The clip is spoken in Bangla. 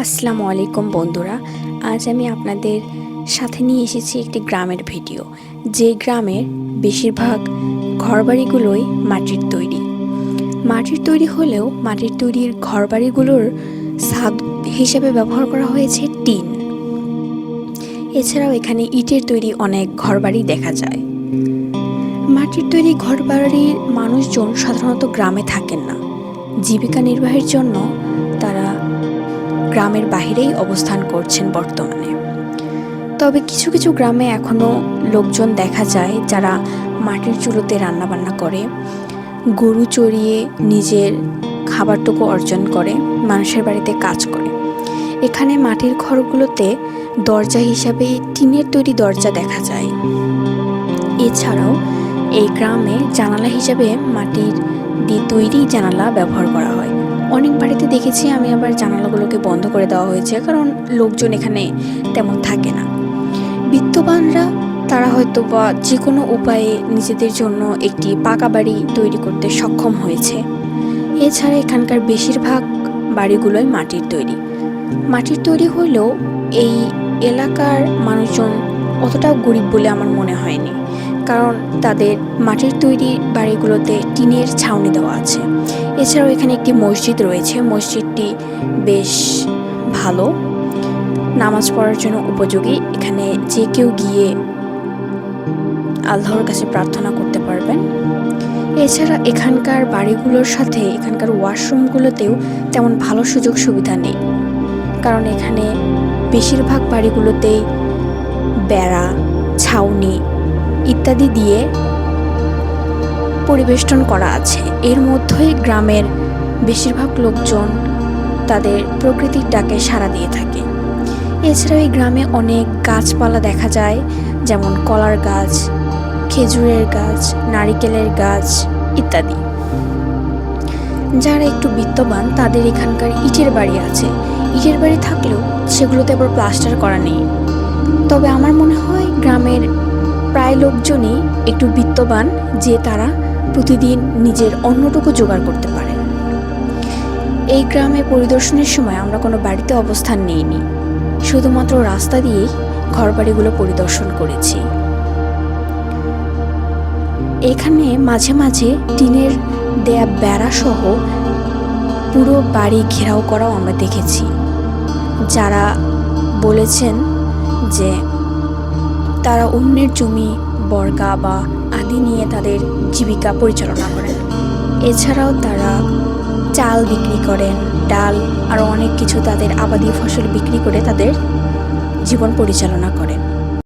আসসালামু আলাইকুম বন্ধুরা। আজ আমি আপনাদের সাথে নিয়ে এসেছি একটি গ্রামের ভিডিও। যে গ্রামের বেশিরভাগ ঘরবাড়িগুলোই মাটির তৈরি। মাটির তৈরি হলেও মাটির তৈরির ঘরবাড়িগুলোর ছাদ হিসেবে ব্যবহার করা হয়েছে টিন। এছাড়াও এখানে ইটের তৈরি অনেক ঘরবাড়ি দেখা যায়। মাটির তৈরি ঘরবাড়ির মানুষজন সাধারণত গ্রামে থাকেন না। জীবিকা নির্বাহের জন্য তারা গ্রামের বাহিরেই অবস্থান করছেন বর্তমানে। তবে কিছু কিছু গ্রামে এখনও লোকজন দেখা যায় যারা মাটির চুলোতে রান্নাবান্না করে, গরু চড়িয়ে নিজের খাবারটুকু অর্জন করে, মানুষের বাড়িতে কাজ করে। এখানে মাটির ঘরগুলোতে দরজা হিসাবে টিনের তৈরি দরজা দেখা যায়। এছাড়াও এই গ্রামে জানালা হিসাবে মাটির দিয়ে তৈরি জানালা ব্যবহার করা হয়। অনেক বাড়িতে দেখেছি আমি আবার জানালাগুলোকে বন্ধ করে দেওয়া হয়েছে, কারণ লোকজন এখানে তেমন থাকে না। বিত্তবানরা তারা হয়তো বা যে কোনো উপায়ে নিজেদের জন্য একটি পাকা বাড়ি তৈরি করতে সক্ষম হয়েছে। এছাড়া এখানকার বেশিরভাগ বাড়িগুলোই মাটির তৈরি। মাটির তৈরি হলেও এই এলাকার মানুষজন অতটাও গরিব বলে আমার মনে হয়নি, কারণ তাদের মাটির তৈরি বাড়িগুলোতে টিনের ছাউনি দেওয়া আছে। এছাড়াও এখানে একটি মসজিদ রয়েছে। মসজিদটি বেশ ভালো, নামাজ পড়ার জন্য উপযোগী। এখানে যে কেউ গিয়ে আল্লাহর কাছে প্রার্থনা করতে পারবেন। এছাড়া এখানকার বাড়িগুলোর সাথে এখানকার ওয়াশরুমগুলোতেও তেমন ভালো সুযোগ সুবিধা নেই, কারণ এখানে বেশিরভাগ বাড়িগুলোতেই বেড়া, ছাউনি ইত্যাদি দিয়ে পরিবেষ্টন করা আছে। এর মধ্যেই গ্রামের বেশিরভাগ লোকজন তাদের প্রকৃতির ডাকে সাড়া দিয়ে থাকে। এছাড়াও এই গ্রামে অনেক গাছপালা দেখা যায়, যেমন কলার গাছ, খেজুরের গাছ, নারিকেলের গাছ ইত্যাদি। যারা একটু বিত্তবান তাদের এখানকার ইটের বাড়ি আছে। ইটের বাড়ি থাকলেও সেগুলোতে আবার প্লাস্টার করা নেই। তবে আমার মনে হয় গ্রামের প্রায় লোকজনই একটু বিত্তবান, যে তারা প্রতিদিন নিজের অন্নটুকু জোগাড় করতে পারেন। এই গ্রামে পরিদর্শনের সময় আমরা কোনো বাড়িতে অবস্থান নেইনি, শুধুমাত্র রাস্তা দিয়েই ঘরবাড়িগুলো পরিদর্শন করেছি। এখানে মাঝে মাঝে টিনের দেয়া বেড়া সহ পুরো বাড়ি ঘেরাও করাও আমরা দেখেছি। যারা বলেছেন যে তারা অন্যের জমি বর্গা বা আদি নিয়ে তাদের জীবিকা পরিচালনা করেন। এছাড়াও তারা চাল বিক্রি করেন, ডাল, আরও অনেক কিছু তাদের আবাদি ফসল বিক্রি করে তাদের জীবন পরিচালনা করেন।